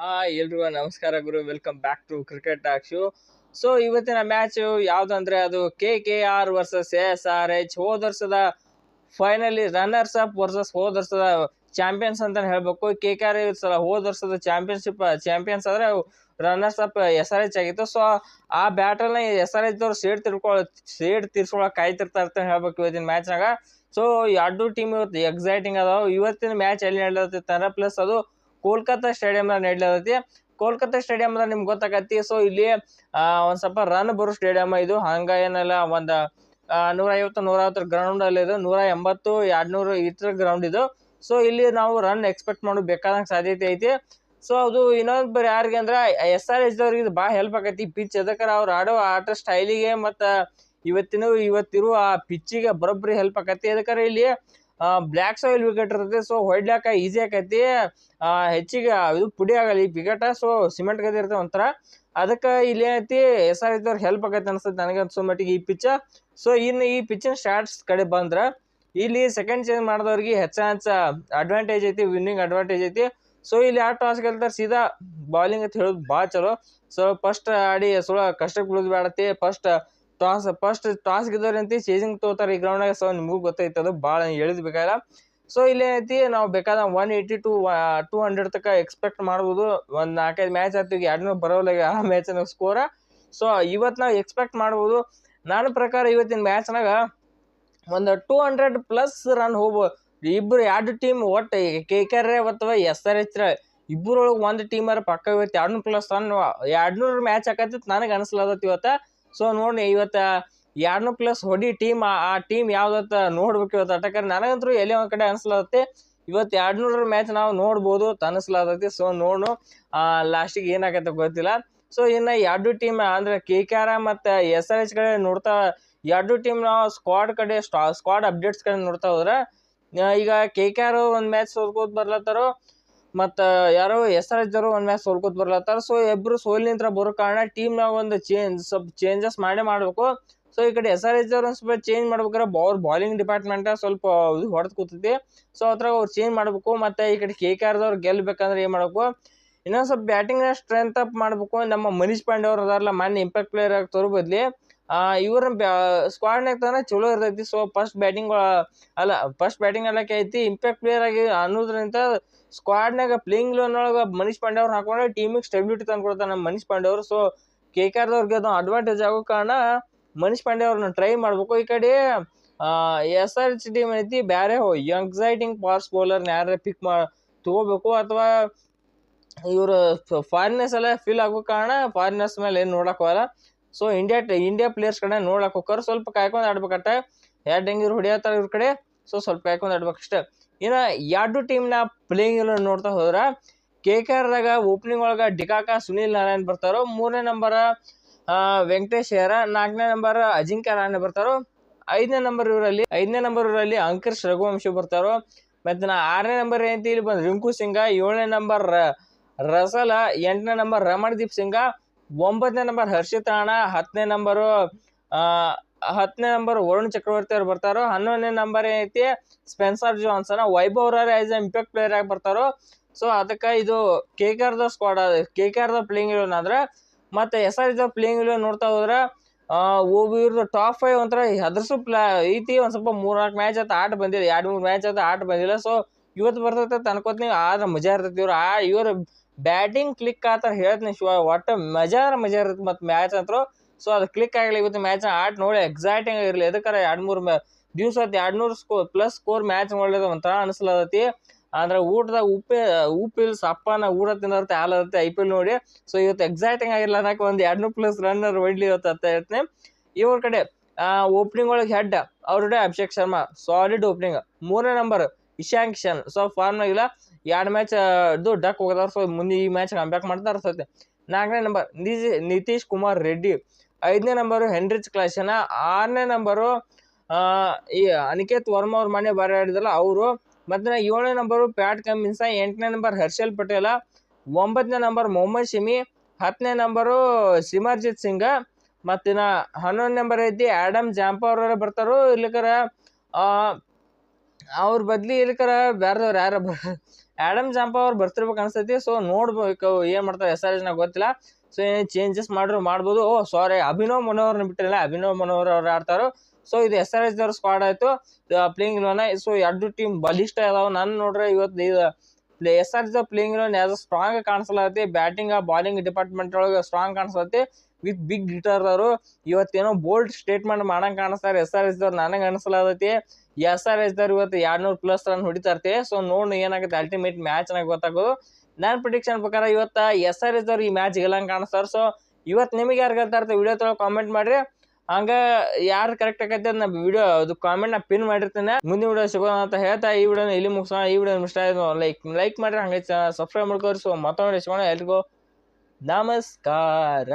ಎಲ್ರಿಗೂ ನಮಸ್ಕಾರ ಗುರು. Welcome back to cricket talk show. So ಇವತ್ತಿನ ಮ್ಯಾಚ್ ಯಾವ್ದಂದ್ರೆ ಅದು KKR ವರ್ಸಸ್ SRH. ಹೋದ ವರ್ಷದ ಫೈನಲಿ ರನ್ನರ್ಸ್ ಅಪ್ ವರ್ಸಸ್ ಹೋದ ವರ್ಷದ ಚಾಂಪಿಯನ್ಸ್ ಅಂತ ಹೇಳ್ಬೇಕು. KKR ಹೋದ ವರ್ಷದ ಚಾಂಪಿಯನ್ಸ್ ಆದ್ರೆ ರನ್ನರ್ಸ್ ಅಪ್ SRH ಆಗಿತ್ತು. ಸೊ ಆ ಬ್ಯಾಟಲ್ ನ SRH ದವ್ರು ಸೇಡ್ ತೀರ್ಸ್ಕೊಳಕ್ ಕಾಯ್ತಿರ್ತಾರೆ ಅಂತ ಹೇಳ್ಬೇಕು ಇವತ್ತಿನ ಮ್ಯಾಚ್ನಾಗ. ಸೊ ಎರಡು ಟೀಮ್ ಇವತ್ತು ಎಕ್ಸೈಟಿಂಗ್ ಅದಾವ. ಇವತ್ತಿನ ಮ್ಯಾಚ್ ಎಲ್ಲಿ ನಡೆದತ್ತ ಪ್ಲಸ್ ಅದು ಕೋಲ್ಕತ್ತಾ ಸ್ಟೇಡಿಯಂ ನಡೆಯತೈತಿ. ಕೋಲ್ಕತ್ತಾ ಸ್ಟೇಡಿಯಂ ನಿಮ್ಗೆ ಗೊತ್ತಾಗತ್ತಿ. ಸೊ ಇಲ್ಲಿ ಒಂದ್ ಸ್ವಲ್ಪ ರನ್ ಬರೋ ಸ್ಟೇಡಿಯಂ ಇದು. ಹಂಗ ಏನಲ್ಲ, ಒಂದ್ 150-160 ಗ್ರೌಂಡ್ ಅಲ್ಲಿ ಇದು, 180-200 ಈ ತರ ಗ್ರೌಂಡ್ ಇದು. ಸೊ ಇಲ್ಲಿ ನಾವು ರನ್ ಎಕ್ಸ್ಪೆಕ್ಟ್ ಮಾಡೋದು ಬೇಕಾದಂಗ ಸಾಧ್ಯತೆ ಐತಿ. ಸೊ ಅದು ಇನ್ನೊಂದು ಯಾರಿಗೆ ಅಂದ್ರೆ SRH ದವ್ರಿಗೆ ಇದು ಭಾಳ ಹೆಲ್ಪ್ ಆಗೈತಿ ಪಿಚ್. ಅದಕ್ಕೆ ಅವ್ರು ಆಡೋ ಆಟ ಸ್ಟೈಲಿಗೆ ಮತ್ತ ಇವತ್ತಿರೋ ಆ ಪಿಚ್ಚಿಗೆ ಬರೋಬ್ಬರಿ ಹೆಲ್ಪ್ ಆಕತಿ. ಅದಕ್ಕೆ ಇಲ್ಲಿ ಬ್ಲ್ಯಾಕ್ ಸಾಯಿಲ್ ವಿಕೆಟ್ ಇರ್ತೈತಿ. ಸೊ ಹೊಡ್ಲಾಕ ಈಸಿ ಆಕೈತಿ. ಹೆಚ್ಚಿಗೆ ಇದು ಪುಡಿ ಆಗಲ್ಲ ಈ ವಿಕೆಟ್. ಸೊ ಸಿಮೆಂಟ್ ಗದಿ ಇರ್ತದೆ ಒಂಥರ. ಅದಕ್ಕೆ ಇಲ್ಲಿ ಏನೈತಿ SRH ದವ್ರಿಗೆ ಹೆಲ್ಪ್ ಆಗೈತೆ ಅನ್ಸುತ್ತೆ ನನಗೆ ಅನ್ಸೋ ಮಟ್ಟಿಗೆ ಈ ಪಿಚ್. ಸೊ ಇನ್ನು ಈ ಪಿಚ್ಚಿನ ಸ್ಟಾರ್ಟ್ಸ್ ಕಡೆ ಬಂದ್ರೆ ಇಲ್ಲಿ ಸೆಕೆಂಡ್ ಚೇಂಜ್ ಮಾಡಿದವ್ರಿಗೆ ಹೆಚ್ಚ ಅಡ್ವಾಂಟೇಜ್ ಐತಿ, ವಿನ್ನಿಂಗ್ ಅಡ್ವಾಂಟೇಜ್ ಐತಿ. ಸೊ ಇಲ್ಲಿ ಯಾವ ಟಾಸ್ ಗೆಲ್ತಾರೆ ಸೀದಾ ಬಾಲಿಂಗ್ ಅಂತ ಹೇಳೋದು ಭಾಳ ಚಲೋ. ಸೊ ಫಸ್ಟ್ ಆಡಿ ಕಷ್ಟಕ್ಕೆ ಬೀಳೋದು ಬೇಡತಿ. ಫಸ್ಟ್ ಟಾಸ್ ಗೆದ್ದವ್ರಂತಿ ಚೇಸಿಂಗ್ ತಗೋತಾರೆ ಈ ಗ್ರೌಂಡ್ನಾಗ. ಸೊ ನಿಮಗೂ ಗೊತ್ತೈತೆ ಅದು ಭಾಳ ಎಳಿದ್ ಬೇಕಾಗಿಲ್ಲ. ಸೊ ಇಲ್ಲಿ ಏನೈತಿ ನಾವು ಬೇಕಾದ 180 to 200 ತನಕ ಎಕ್ಸ್ಪೆಕ್ಟ್ ಮಾಡ್ಬೋದು. ಒಂದು 4-5 ಮ್ಯಾಚ್ ಆಗ್ತೀವಿ 200 ಬರೋಲ್ಲ ಆ ಮ್ಯಾಚ್ನಾಗ ಸ್ಕೋರ. ಸೊ ಇವತ್ತು ನಾವು ಎಕ್ಸ್ಪೆಕ್ಟ್ ಮಾಡ್ಬೋದು. ನನ್ನ ಪ್ರಕಾರ ಇವತ್ತಿನ ಮ್ಯಾಚ್ನಾಗ ಒಂದು 200+ ರನ್ ಹೋಗ್ಬೋದು. ಎರಡು ಟೀಮ್ ಒಟ್ಟು KKR ಅಥವಾ SRH ಇಬ್ಬರೊಳಗೆ ಒಂದು ಟೀಮರ ಪಕ್ಕ ಇವತ್ತು 200+ ರನ್ 200 ಮ್ಯಾಚ್ ಆಕತಿ ನನಗೆ ಅನಿಸ್ಲದತ್ತು ಇವತ್ತು. ಸೊ ನೋಡಿ ಇವತ್ತು 200+ ಹೊಡಿ ಟೀಮ್, ಆ ಟೀಮ್ ಯಾವ್ದತ್ತ ನೋಡ್ಬೇಕು ಇವತ್ತು ಅಟಕರ್. ನನಗಂತೂ ಎಲ್ಲೇ ಒಂದ್ ಕಡೆ ಅನಿಸ್ಲತ್ತೆ ಇವತ್ತು 200 ಮ್ಯಾಚ್ ನಾವು ನೋಡ್ಬೋದು ಅನಿಸ್ಲತೈತಿ. ಸೊ ನೋಡು ಲಾಸ್ಟಿಗೆ ಏನಾಗತ್ತೆ ಗೊತ್ತಿಲ್ಲ. ಸೊ ಇನ್ನು ಎರಡು ಟೀಮ್ ಅಂದ್ರೆ KKR ಮತ್ತು SRH ಕಡೆ ನೋಡ್ತಾ, ಎರಡು ಟೀಮ್ ನಾವು ಸ್ಕ್ವಾಡ್ ಅಪ್ಡೇಟ್ಸ್ ಕಡೆ ನೋಡ್ತಾ ಹೋದ್ರೆ ಈಗ KKR ಒಂದು ಮ್ಯಾಚ್ ಸೋಲ್ಕೋತ ಬರ್ಲತ್ತಾರೋ, ಮತ್ತು ಯಾರೋ SRH ದವರು ಒಂದು ಮ್ಯಾಚ್ ಸೋಲ್ಕೋತ ಬರ್ಲತ್ತಾರ. ಸೊ ಇಬ್ಬರು ಸೋಲಿನಿಂದ ಬರೋ ಕಾರಣ ಟೀಮ್ನಾಗ ಒಂದು ಸ್ವಲ್ಪ ಚೇಂಜಸ್ ಮಾಡಬೇಕು. ಸೊ ಈ ಕಡೆ SRH ದವ್ರು ಒಂದು ಸ್ವಲ್ಪ ಚೇಂಜ್ ಮಾಡ್ಬೇಕಾರೆ ಅವ್ರ ಬಾಲಿಂಗ್ ಡಿಪಾರ್ಟ್ಮೆಂಟ್ ಸ್ವಲ್ಪ ಇದು ಹೊಡೆದು ಕೂತೈತಿ. ಸೊ ಅದ್ರಾಗ ಅವ್ರು ಚೇಂಜ್ ಮಾಡಬೇಕು. ಮತ್ತು ಈ ಕಡೆ KKR ದವ್ರು ಗೆಲ್ಬೇಕಂದ್ರೆ ಏನು ಮಾಡಬೇಕು, ಇನ್ನೊಂದು ಸ್ವಲ್ಪ ಬ್ಯಾಟಿಂಗ್ನ ಸ್ಟ್ರೆಂತ್ ಅಪ್ ಮಾಡಬೇಕು. ನಮ್ಮ ಮನೀಶ್ ಪಾಂಡೆ ಅವ್ರು ಅದಾರಲ್ಲ, ಮೊನ್ನೆ ಇಂಪ್ಯಾಕ್ಟ್ ಪ್ಲೇಯರ್ ಆಗಿ ತರೋ ಬದ್ಲಿ ಇವ್ರ ಸ್ಕ್ವಾಡ್ನಾಗ ತಾನೆ ಚಲೋ ಇರ್ತೈತಿ. ಸೊ ಫಸ್ಟ್ ಬ್ಯಾಟಿಂಗ್ ಅಲ್ಲಕ್ಕೆ ಐತಿ ಇಂಪ್ಯಾಕ್ಟ್ ಪ್ಲೇಯರ್ ಆಗಿ ಅನ್ನೋದ್ರಿಂದ ಸ್ಕ್ವಾಡ್ನಾಗ ಪ್ಲೇಯಿಂಗ್ ಲೋನೊಳಗೆ ಮನೀಶ್ ಪಾಂಡೆ ಅವ್ರು ಹಾಕೊಂಡ್ರೆ ಟೀಮಿಗೆ ಸ್ಟೆಬಿಲಿಟಿ ತಂದ್ಕೊಡ್ತಾರೆ ನಮ್ಮ ಮನೀಶ್ ಪಾಂಡೆ ಅವರು. ಸೊ KKR ದವ್ರಿಗೆ ಅದು ಅಡ್ವಾಂಟೇಜ್ ಆಗೋ ಕಾರಣ ಮನೀಶ್ ಪಾಂಡೆ ಅವ್ರನ್ನ ಟ್ರೈ ಮಾಡ್ಬೇಕು. ಈ ಕಡೆ SRH ಟೀಮ್ ಐತಿ ಬೇರೆ ಎಕ್ಸೈಟಿಂಗ್ ಫಾಸ್ಟ್ ಬೌಲರ್ನ ಯಾರು ತಗೋಬೇಕು, ಅಥವಾ ಇವರು ಫಾರಿನರ್ಸ್ ಎಲ್ಲ ಫೀಲ್ ಆಗೋ ಕಾರಣ ಫಾರಿನರ್ಸ್ ಮೇಲೆ ಏನು ನೋಡಕ್ ಹೋಗಲ್ಲ. ಸೊ ಇಂಡಿಯಾ ಪ್ಲೇಯರ್ಸ್ ಕಡೆ ನೋಡಕ್ ಹೋಗ್ತಾರೆ. ಸ್ವಲ್ಪ ಕಾಯ್ಕೊಂಡು ಆಡ್ಬೇಕಟ್ಟ. ಎರಡು ಹೆಂಗಿರು ಹೊಡಿಯತ್ತಾರೆ ಇವ್ರ ಕಡೆ. ಸೊ ಸ್ವಲ್ಪ ಕಾಯ್ಕೊಂಡು ಆಡ್ಬೇಕಷ್ಟೇ. ಇನ್ನು ಎರಡು ಟೀಮ್ನ ಪ್ಲೇಯಿಂಗ್ ನೋಡ್ತಾ ಹೋದ್ರೆ KKRದಾಗ ಓಪನಿಂಗ್ ಒಳಗೆ ಡಿಕಾಕ ಸುನಿಲ್ ನಾರಾಯಣ್ ಬರ್ತಾರೋ, 3ನೇ ನಂಬರ್ ವೆಂಕಟೇಶ್ ಅಯ್ಯರ್, 4ನೇ ನಂಬರ್ ಅಜಿಂಕ್ಯ ರಾಣೆ ಬರ್ತಾರೋ, 5ನೇ ನಂಬರ್ ಇವರಲ್ಲಿ ಅಂಕರ್ಷ್ ರಘುವಂಶಿ ಬರ್ತಾರೋ, ಮತ್ತು 6ನೇ ನಂಬರ್ ಏನಂತ ಇಲ್ಲಿ ಬಂದು ರಿಂಕು ಸಿಂಗ, 7ನೇ ನಂಬರ್ ರಸಲ್, 8ನೇ ನಂಬರ್ ರಮಣ್ದೀಪ್ ಸಿಂಗ, 9ನೇ ನಂಬರ್ ಹರ್ಷಿತ್ ರಾಣಾ, 10ನೇ ನಂಬರ್ ವರುಣ್ ಚಕ್ರವರ್ತಿ ಅವ್ರು ಬರ್ತಾರೋ, 11ನೇ ನಂಬರ್ ಏನೈತಿ Spencer Johnson, Vaibhav Roy as impact player ಆಗಿ ಬರ್ತಾರೋ. ಸೊ ಅದಕ್ಕೆ ಇದು KKR squad, KKR playing eleven ಆದ್ರೆ. ಮತ್ತು SRH ಪ್ಲೇಯಿಂಗ್ ಇಲೆವನ್ ನೋಡ್ತಾ ಹೋದ್ರೆ ಇವ್ರದ್ದು ಟಾಪ್ 5 ಒಂಥರ ಹೆದರ್ಸು ಐತಿ. ಒಂದು ಸ್ವಲ್ಪ 3-4 ಮ್ಯಾಚ್ ಆಯ್ತು ಆಟ ಬಂದಿಲ್ಲ, 2-3 ಮ್ಯಾಚ್ ಆಯ್ತು ಆಟ ಬಂದಿಲ್ಲ. ಸೊ ಇವತ್ತು ಬರ್ತೈತೆ ಅನ್ಕೋತೀನಿ. ಆದ್ರೆ ಮಜಾ ಇರ್ತೈತಿ ಇವ್ರು ಬ್ಯಾಟಿಂಗ್ ಕ್ಲಿಕ್ ಆತರ ಹೇಳ್ತೀನಿ ಒಟ್ಟು ಮಜಾ ಇರುತ್ತೆ. ಮತ್ತು ಮ್ಯಾಚ್ ಅಂತರು ಸೊ ಅದು ಕ್ಲಿಕ್ ಆಗಲಿ ಇವತ್ತು ಮ್ಯಾಚ್ ಆಟ ನೋಡಿ ಎಕ್ಸೈಟಿಂಗ್ ಆಗಿರಲಿ. ಎದಕ್ಕಾರ 2-3 ದಿವಸ 200+ ಸ್ಕೋರ್ ಮ್ಯಾಚ್ ನೋಡ್ಲಿಕ್ಕೆ ಒಂಥರ ಅನಿಸ್ಲತೈತಿ. ಅಂದ್ರೆ ಊಟದಾಗ ಉಪ್ಪಿಲ್ ಸಪ್ಪನ ಊಟ ತಿನ್ನತ್ತೆ ಹಾಲತ್ತೆ IPL ನೋಡಿ. ಸೊ ಇವತ್ತು ಎಕ್ಸೈಟಿಂಗ್ ಆಗಿರಲ್ಲ ಅನ್ನಕ್ಕೆ ಒಂದು 200+ ರನ್ನರ್ ಹೊಡ್ಲಿ ಇವತ್ತು ಅಂತ ಹೇಳ್ತೀನಿ. ಇವ್ರ ಕಡೆ ಓಪನಿಂಗ್ ಒಳಗೆ ಹೆಡ್ ಅವ್ರಡೆ ಅಭಿಷೇಕ್ ಶರ್ಮಾ ಸಾಲಿಡ್ ಓಪನಿಂಗ್. 3ನೇ ನಂಬರ್ ಇಶಾಂಕ್ ಕಿಶನ್ ಸೊ ಫಾರ್ಮ್ನಾಗಿಲ್ಲ, 2 ಮ್ಯಾಚ್ ಡಕ್ ಹೋಗದಾರ. ಸೊ ಮುಂದೆ ಈ ಮ್ಯಾಚ್ ಕಂಬ್ಯಾಕ್ ಮಾಡ್ತಾ ಇರ್ತೈತೆ. 4ನೇ ನಂಬರ್ ನಿತೀಶ್ ಕುಮಾರ್ ರೆಡ್ಡಿ, 5ನೇ ನಂಬರು ಹೆನ್ರಿಚ್ ಕ್ಲಾಸನ್, 6ನೇ ನಂಬರು ಈ ಅನಿಕೇತ್ ವರ್ಮಾ ಅವ್ರ ಮನೆ ಬಾರಿ ಆಡಿದಲ್ಲ ಅವರು, ಮತ್ತು 7ನೇ ನಂಬರು ಪ್ಯಾಟ್ ಕಮಿನ್ಸ, 8ನೇ ನಂಬರ್ ಹರ್ಷಲ್ ಪಟೇಲ, 9ನೇ ನಂಬರ್ ಮೊಹಮ್ಮದ್ ಶಮಿ, 10ನೇ ನಂಬರು ಸಿಮರ್ಜಿತ್ ಸಿಂಗ್, ಮತ್ತಿನ 11ನೇ ನಂಬರ್ ಐತಿ ಆಡಮ್ ಜಾಂಪಾ ಅವ್ರ ಬರ್ತಾರೋ. ಇರ್ಲಿಕ್ಕರ ಅವ್ರ ಬದ್ಲಿ ಇರ್ಲಿಕ್ಕರ ಬೇರೆದವ್ರು ಯಾರ ಆಡಮ್ ಜಾಂಪಾ ಅವ್ರು ಬರ್ತಿರ್ಬೇಕು ಅನ್ಸತಿ. ಸೊ ನೋಡ್ಬೇಕು ಏನ್ ಮಾಡ್ತಾರೆ SRH ನಾಗ ಗೊತ್ತಿಲ್ಲ. ಸೊ ಏನೇನು ಚೇಂಜಸ್ ಮಾಡ್ರು ಮಾಡ್ಬೋದು. ಸಾರಿ, ಅಭಿನವ್ ಮನೋಹರ್ನ ಬಿಟ್ಟಿರಲ್ಲ, ಅಭಿನವ್ ಮನೋಹರ್ ಅವ್ರು ಆಡ್ತಾರೋ. ಸೊ ಇದು SRH ದವ್ರ ಸ್ಕ್ವಾಡ್ ಆಯ್ತು ಪ್ಲೇಯಿಂಗ್ ಇಲ್ವನ. ಸೊ ಎರಡು ಟೀಮ್ ಬಲಿಷ್ಠ ಇದಾವ. ನಾನು ನೋಡ್ರೆ ಇವತ್ತು ಇದು SRH playing eleven as strong ಕಾಣಿಸ್ಲತ್ತಿ. ಬ್ಯಾಟಿಂಗ್ ಬಾಲಿಂಗ್ ಡಿಪಾರ್ಟ್ಮೆಂಟ್ ಒಳಗೆ ಸ್ಟ್ರಾಂಗ್ ಕಾಣಿಸ್ಲತ್ತಿ ವಿತ್ ಬಿಗ್ ಹಿಟರ್ ಅವರು. ಇವತ್ತೇನೋ ಬೋಲ್ಡ್ ಸ್ಟೇಟ್ಮೆಂಟ್ ಮಾಡಂಗ್ ಕಾಣಿಸ್ತಾರೆ SRH ದವ್ರು. ನನಗೆ ಅನಿಸ್ಲತೈತಿ SRH ದವ್ರು ಇವತ್ತು 200+ ರನ್ ಹೊಡಿತಾರ್ತಿ. ಸೊ ನೋಡಿ ಏನಾಗುತ್ತೆ ಅಲ್ಟಿಮೇಟ್ ಮ್ಯಾಚ್ನಾಗ ಗೊತ್ತಾಗೋದು. ನನ್ನ ಪ್ರಿಡಿಕ್ಷನ್ ಪ್ರಕಾರ ಇವತ್ತು SRH ದವ್ರು ಈ ಮ್ಯಾಚ್ ಗೆಲ್ಲಂಗೆ ಕಾಣಿಸ್ತಾರೆ. ಸೊ ಇವತ್ತು ನಿಮಗೆ ಯಾರು ಗೆಲ್ತಾ ಇರ್ತಾರೆ ವಿಡಿಯೋ ತೊಗೊಳಗೆ ಕಾಮೆಂಟ್ ಮಾಡ್ರಿ. ಹಂಗ ಯಾರು ಕರೆಕ್ಟ್ ಆಗೈತೆ ಅದು ನಾ ವಿಡಿಯೋ ಅದು ಕಾಮೆಂಟ್ ನಾ ಪಿನ್ ಮಾಡಿರ್ತೀನಿ. ಮುಂದಿನ ವಿಡಿಯೋ ಸಿಗೋಣ ಅಂತ ಹೇಳ್ತಾ ಈ ವಿಡಿಯೋನ ಇಲ್ಲಿ ಮುಗಿಸೋಣ. ಈ ವಿಡಿಯೋ ಇಷ್ಟ ಆಯ್ತು ಲೈಕ್ ಮಾಡ್ರಿ, ಹಂಗೆ ಸಬ್ಸ್ಕ್ರೈಬ್ ಮಾಡ್ಕೋರಿ. ಸೊ ಮತ್ತೊಂದು ಸಿಗೋಣ. ಎಲ್ರಿಗೂ ನಮಸ್ಕಾರ.